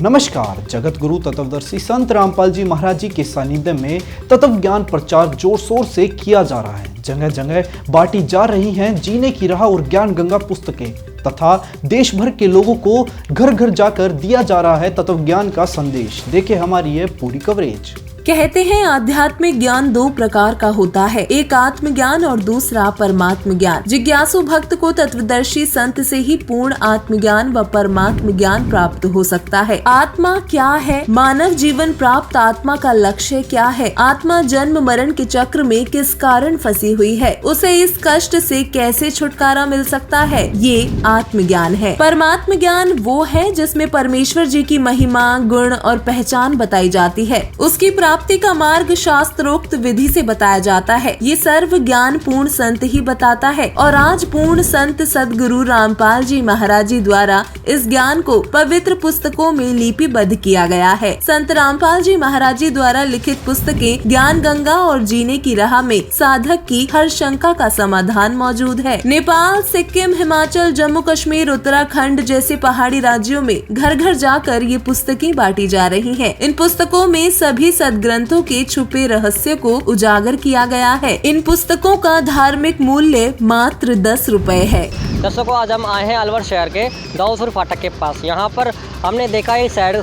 नमस्कार। जगत गुरु तत्वदर्शी संत रामपाल जी महाराज जी के सानिध्य में तत्व ज्ञान प्रचार जोर शोर से किया जा रहा है। जगह जगह बांटी जा रही हैं जीने की राह और ज्ञान गंगा पुस्तकें तथा देश भर के लोगों को घर घर जाकर दिया जा रहा है तत्व ज्ञान का संदेश। देखिए हमारी ये पूरी कवरेज। कहते हैं आध्यात्मिक ज्ञान दो प्रकार का होता है, एक आत्म ज्ञान और दूसरा परमात्म ज्ञान। जिज्ञासु भक्त को तत्वदर्शी संत से ही पूर्ण आत्म ज्ञान व परमात्म ज्ञान प्राप्त हो सकता है। आत्मा क्या है, मानव जीवन प्राप्त आत्मा का लक्ष्य क्या है, आत्मा जन्म मरण के चक्र में किस कारण फंसी हुई है, उसे इस कष्ट से कैसे छुटकारा मिल सकता है, ये आत्म ज्ञान है। परमात्म ज्ञान वो है जिसमें परमेश्वर जी की महिमा, गुण और पहचान बताई जाती है। उसकी प्राप्ति का मार्ग शास्त्रोक्त विधि से बताया जाता है। ये सर्व ज्ञान पूर्ण संत ही बताता है और आज पूर्ण संत सदगुरु रामपाल जी महाराज जी द्वारा इस ज्ञान को पवित्र पुस्तकों में लिपिबद्ध किया गया है। संत रामपाल जी महाराज जी द्वारा लिखित पुस्तकें ज्ञान गंगा और जीने की राह में साधक की हर शंका का समाधान मौजूद है। नेपाल, सिक्किम, हिमाचल, जम्मू कश्मीर, उत्तराखंड जैसे पहाड़ी राज्यों में घर घर जाकर ये पुस्तकें बांटी जा रही हैं। इन पुस्तकों में सभी ग्रंथों के छुपे रहस्य को उजागर किया गया है। इन पुस्तकों का धार्मिक मूल्य मात्र 10 रुपए है। दर्शकों, आज हम आए हैं अलवर शहर के दाऊदपुर फाटक के पास। यहाँ पर हमने देखा है साइड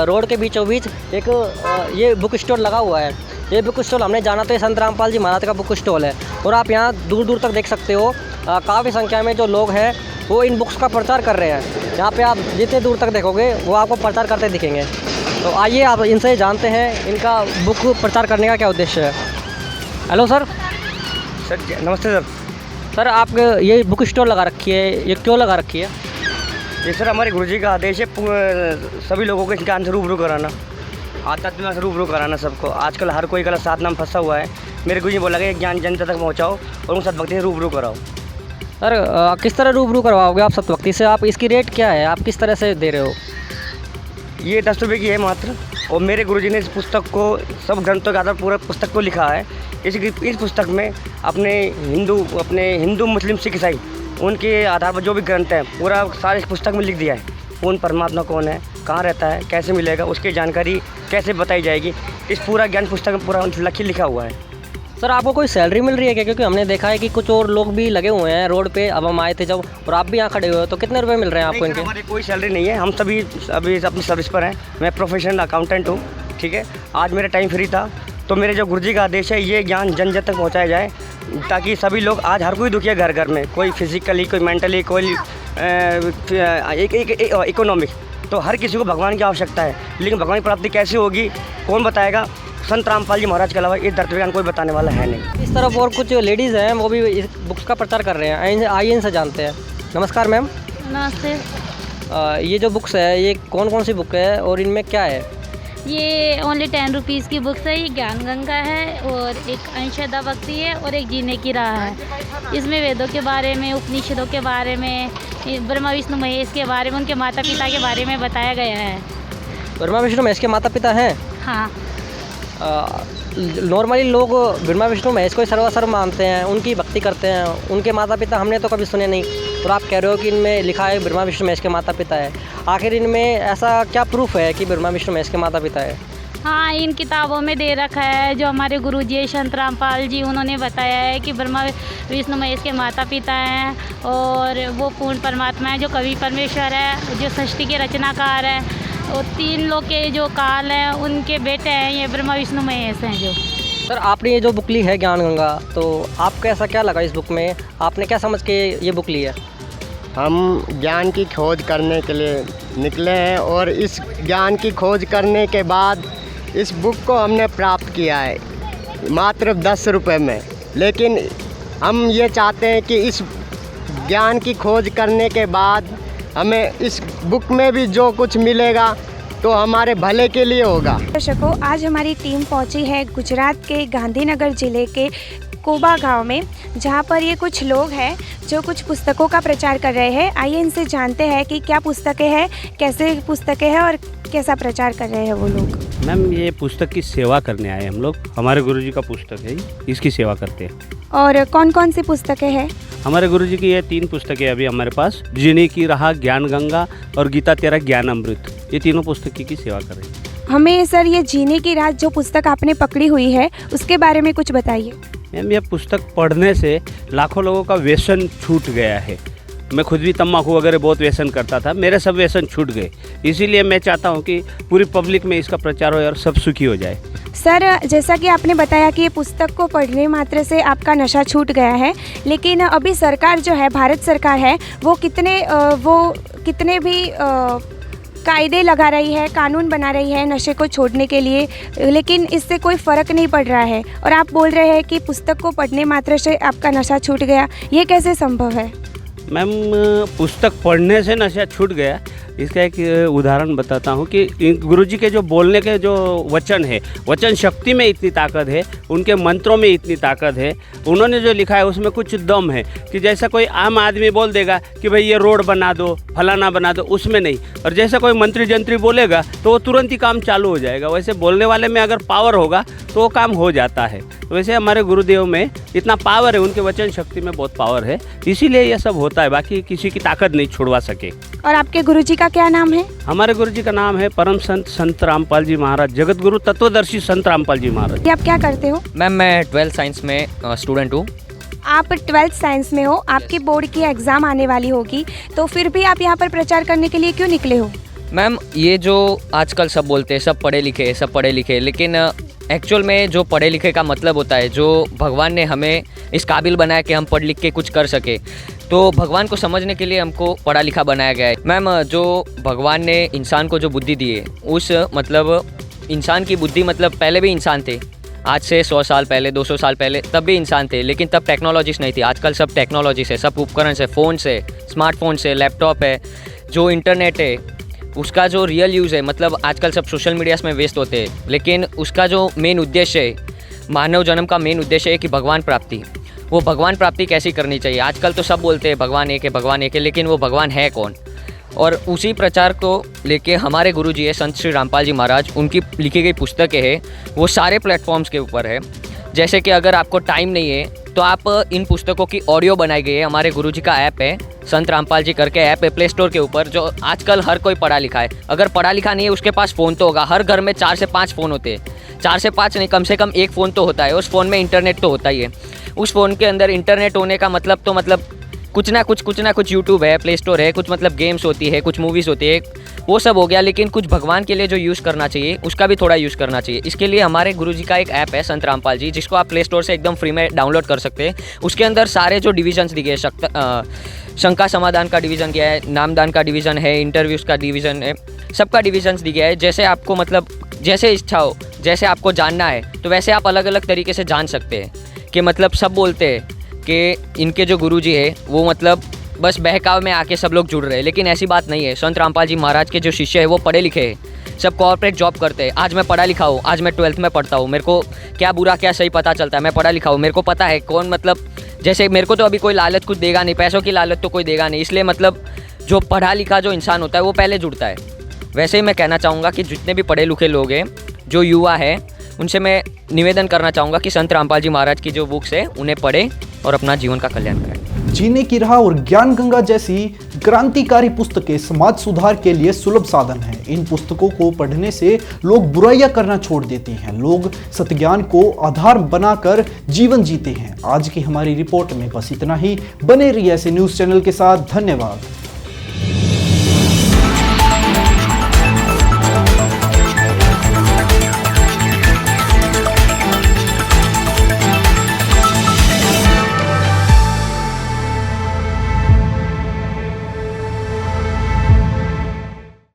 रोड के बीचों बीच एक ये बुक स्टॉल लगा हुआ है। ये बुक स्टॉल हमने जाना तो ये संत रामपाल जी महाराज का बुक स्टॉल है और आप यहाँ दूर दूर तक देख सकते हो काफ़ी संख्या में जो लोग हैं वो इन बुक्स का प्रचार कर रहे हैं। यहाँ पे आप जितने दूर तक देखोगे वो आपको प्रचार करते दिखेंगे। तो आइए आप इनसे जानते हैं इनका बुक प्रचार करने का क्या उद्देश्य है। Hello sir. सर नमस्ते सर। सर आप ये बुक स्टॉल लगा रखी है, ये क्यों लगा रखी है? ये सर हमारे गुरुजी का आदेश है सभी लोगों को इस ज्ञान से रूबरू कराना, आध्यात्मिक से रूबरू कराना सबको। आजकल हर कोई गलत साधना में फंसा हुआ है। मेरे गुरुजी बोला कि ज्ञान जनता तक पहुँचाओ और उन सदभक्ति से रूबरू कराओ। सर किस तरह रूबरू करवाओगे आप सतभक्ति से? आप इसकी रेट क्या है, आप किस तरह से दे रहे हो? ये 10 रुपये की है मात्र। और मेरे गुरुजी ने इस पुस्तक को सब ग्रंथों के आधार पूरा पुस्तक को लिखा है। इस पुस्तक में अपने हिंदू मुस्लिम सिख ईसाई उनके आधार पर जो भी ग्रंथ हैं पूरा सारे इस पुस्तक में लिख दिया है। कौन परमात्मा कौन है, कहाँ रहता है, कैसे मिलेगा, उसकी जानकारी कैसे बताई जाएगी, इस पूरा ज्ञान पुस्तक में पूरा लिखा हुआ है। सर आपको कोई सैलरी मिल रही है क्या? क्योंकि हमने देखा है कि कुछ और लोग भी लगे हुए हैं रोड पे। अब हम आए थे जब और आप भी यहाँ खड़े हुए हो, तो कितने रुपए मिल रहे हैं आपको इनके? हमारी कोई सैलरी नहीं है, हम सभी अभी अपनी सर्विस पर हैं। मैं प्रोफेशनल अकाउंटेंट हूँ, ठीक है। आज मेरा टाइम फ्री था तो मेरे जो गुरुजी का आदेश है ये ज्ञान जन जन तक पहुँचाया जाए ताकि सभी लोग, आज हर कोई दुखी है घर घर में, कोई फिजिकली, कोई मेंटली, कोई इकोनॉमिक, तो हर किसी को भगवान की आवश्यकता है। लेकिन भगवान की प्राप्ति कैसे होगी कौन बताएगा? संत रामपाल जी महाराज के अलावा इस धरती पर कोई बताने वाला है नहीं। इस तरफ और कुछ लेडीज़ हैं वो भी इस बुक्स का प्रचार कर रहे हैं। आइए इनसे जानते हैं। नमस्कार मैम। नमस्ते। ये जो बुक्स है ये कौन कौन सी बुक है और इनमें क्या है? ये ओनली 10 रुपीज़ की बुक्स है। ये ज्ञान गंगा है और एक अंशदा भक्ति है और एक जीने की राह है। इसमें वेदों के बारे में, उपनिषदों के बारे में, ब्रह्मा विष्णु महेश के बारे में, उनके माता पिता के बारे में बताया गया है। ब्रह्मा विष्णु महेश के माता पिता हैं? हाँ। नॉर्मली लोग ब्रह्मा विष्णु महेश को सर्वसर्व मानते हैं, उनकी भक्ति करते हैं, उनके माता पिता हमने तो कभी सुने नहीं। और आप कह रहे हो कि इनमें लिखा है ब्रह्मा विष्णु महेश के माता पिता है। आखिर इनमें ऐसा क्या प्रूफ है कि ब्रह्मा विष्णु महेश के माता पिता है? हाँ, इन किताबों में दे रखा है। जो हमारे गुरुजी संत रामपाल जी उन्होंने बताया है कि ब्रह्मा विष्णु महेश के माता पिता हैं और वो पूर्ण परमात्मा है, जो कवि परमेश्वर है, जो सृष्टि के रचनाकार है। और 3 लोग के जो काल हैं उनके बेटे हैं ये ब्रह्मा विष्णु महेश हैं। जो सर आपने ये जो बुक ली है ज्ञान गंगा, तो आपको ऐसा क्या लगा इस बुक में? आपने क्या समझ के ये बुक ली है? हम ज्ञान की खोज करने के लिए निकले हैं और इस ज्ञान की खोज करने के बाद इस बुक को हमने प्राप्त किया है मात्र 10 रुपये में। लेकिन हम ये चाहते हैं कि इस ज्ञान की खोज करने के बाद हमें इस बुक में भी जो कुछ मिलेगा तो हमारे भले के लिए होगा। दर्शकों, आज हमारी टीम पहुंची है गुजरात के गांधीनगर जिले के कोबा गांव में, जहां पर ये कुछ लोग हैं जो कुछ पुस्तकों का प्रचार कर रहे हैं। आइए इनसे जानते हैं कि क्या पुस्तकें हैं, कैसे पुस्तकें हैं और कैसा प्रचार कर रहे हैं वो लोग। मैम ये पुस्तक की सेवा करने आए हम लोग। हमारे गुरुजी का पुस्तक है, इसकी सेवा करते हैं। और कौन कौन सी पुस्तकें हैं? हमारे गुरुजी की ये 3 पुस्तकें अभी हमारे पास, जीने की राह, ज्ञान गंगा और गीता तेरा ज्ञान अमृत। ये तीनों पुस्तक की सेवा कर रही है। हमें सर ये जीने की राह जो पुस्तक आपने पकड़ी हुई है उसके बारे में कुछ बताइए। मैम, यह पुस्तक पढ़ने से लाखों लोगों का व्यसन छूट गया है। मैं खुद भी तम्बाकू वगैरह बहुत व्यसन करता था, मेरे सब व्यसन छूट गए। इसीलिए मैं चाहता हूँ कि पूरी पब्लिक में इसका प्रचार हो और सब सुखी हो जाए। सर, जैसा कि आपने बताया कि ये पुस्तक को पढ़ने मात्र से आपका नशा छूट गया है, लेकिन अभी सरकार जो है, भारत सरकार है, वो कितने भी कायदे लगा रही है, कानून बना रही है नशे को छोड़ने के लिए, लेकिन इससे कोई फ़र्क नहीं पड़ रहा है। और आप बोल रहे हैं कि पुस्तक को पढ़ने मात्र से आपका नशा छूट गया, ये कैसे संभव है? मैम, पुस्तक पढ़ने से नशा छूट गया, इसका एक उदाहरण बताता हूँ कि गुरुजी के जो बोलने के जो वचन है, वचन शक्ति में इतनी ताकत है, उनके मंत्रों में इतनी ताकत है, उन्होंने जो लिखा है उसमें कुछ दम है कि जैसा कोई आम आदमी बोल देगा कि भाई ये रोड बना दो, फलाना बना दो, उसमें नहीं। और जैसा कोई मंत्री जंत्री बोलेगा तो वो तुरंत ही काम चालू हो जाएगा। वैसे बोलने वाले में अगर पावर होगा तो वो काम हो जाता है। वैसे हमारे गुरुदेव में इतना पावर है, उनके वचन शक्ति में बहुत पावर है, इसीलिए यह सब होता है। बाकी किसी की ताकत नहीं छुड़वा सके। और आपके गुरुजी का क्या नाम है? हमारे गुरुजी का नाम है परम संत रामपाल जी महाराज, जगत गुरु तत्वदर्शी संत रामपाल जी महाराज। ये आप क्या करते हो? मैम, मैं 12th साइंस में स्टूडेंट हूँ। आप 12th साइंस में हो, आपकी बोर्ड की एग्ज़ाम आने वाली होगी, तो फिर भी आप यहाँ पर प्रचार करने के लिए क्यों निकले हो? मैम, ये जो आजकल सब बोलते हैं सब पढ़े लिखे, लेकिन एक्चुअल में जो पढ़े लिखे का मतलब होता है, जो भगवान ने हमें इस काबिल बनाया कि हम पढ़ लिख के कुछ कर सके, तो भगवान को समझने के लिए हमको पढ़ा लिखा बनाया गया है। मैम, जो भगवान ने इंसान को जो बुद्धि दी है, उस मतलब इंसान की बुद्धि मतलब पहले भी इंसान थे, आज से 100 साल पहले, 200 साल पहले तब भी इंसान थे, लेकिन तब टेक्नोलॉजीज नहीं थी। आजकल सब टेक्नोलॉजी से, सब उपकरण से, फ़ोन से, स्मार्टफोन से, लैपटॉप है, जो इंटरनेट है, उसका जो रियल यूज़ है, मतलब आजकल सब सोशल मीडियाज़ में व्यस्त होते हैं, लेकिन उसका जो मेन उद्देश्य है, मानव जन्म का मेन उद्देश्य है कि भगवान प्राप्ति। वो भगवान प्राप्ति कैसी करनी चाहिए? आजकल तो सब बोलते हैं भगवान एक है, लेकिन वो भगवान है कौन? और उसी प्रचार को लेके हमारे गुरुजी है संत श्री रामपाल जी महाराज, उनकी लिखी गई पुस्तकें हैं, वो सारे प्लेटफॉर्म्स के ऊपर है। जैसे कि अगर आपको टाइम नहीं है तो आप इन पुस्तकों की ऑडियो बनाई गई है। हमारे गुरुजी का ऐप है, संत रामपाल जी करके ऐप है प्ले स्टोर के ऊपर, जो आजकल हर कोई पढ़ा लिखा है। अगर पढ़ा लिखा नहीं है उसके पास फ़ोन तो होगा। हर घर में 4 से 5 फ़ोन होते हैं, 4 से 5 नहीं, कम से कम एक फ़ोन तो होता है। उस फ़ोन में इंटरनेट तो होता ही है। उस फ़ोन के अंदर इंटरनेट होने का मतलब तो मतलब कुछ ना कुछ यूट्यूब है, प्ले स्टोर है, कुछ मतलब गेम्स होती है, कुछ मूवीज़ होती है, वो सब हो गया। लेकिन कुछ भगवान के लिए जो यूज़ करना चाहिए उसका भी थोड़ा यूज़ करना चाहिए। इसके लिए हमारे गुरुजी का एक ऐप है संत रामपाल जी, जिसको आप प्ले स्टोर से एकदम फ्री में डाउनलोड कर सकते हैं। उसके अंदर सारे जो डिविजन्स दिए शंका समाधान का डिवीज़न किया है, नामदान का डिवीज़न है, इंटरव्यूज़ का डिवीज़न है, सबका डिविजन्स दिया है। जैसे आपको मतलब जैसे इच्छा हो, जैसे आपको जानना है तो वैसे आप अलग अलग तरीके से जान सकते हैं। कि मतलब सब बोलते हैं कि इनके जो गुरुजी है वो मतलब बस बहकाव में आके सब लोग जुड़ रहे हैं, लेकिन ऐसी बात नहीं है। संत रामपाल जी महाराज के जो शिष्य है वो पढ़े लिखे हैं, सब कॉर्पोरेट जॉब करते हैं। आज मैं पढ़ा लिखा हूँ, आज मैं 12th में पढ़ता हूँ, मेरे को क्या बुरा क्या सही पता चलता है। मैं पढ़ा लिखा हूँ, मेरे को पता है कौन मतलब जैसे मेरे को तो अभी कोई लालच कुछ देगा नहीं, पैसों की लालच तो कोई देगा नहीं, इसलिए मतलब जो पढ़ा लिखा जो इंसान होता है वो पहले जुड़ता है। वैसे ही मैं कहना चाहूँगा कि जितने भी पढ़े लिखे लोग हैं, जो युवा है, उनसे मैं निवेदन करना चाहूँगा कि संत रामपाल जी महाराज की जो बुक्स है उन्हें पढ़ें और अपना जीवन का कल्याण करें। जीने की राह और ज्ञान गंगा जैसी क्रांतिकारी पुस्तकें समाज सुधार के लिए सुलभ साधन हैं। इन पुस्तकों को पढ़ने से लोग बुराइयां करना छोड़ देते हैं, लोग सत्य ज्ञान को आधार बनाकर जीवन जीते हैं। आज की हमारी रिपोर्ट में बस इतना ही। बने रहिए ऐसे न्यूज़ चैनल के साथ। धन्यवाद।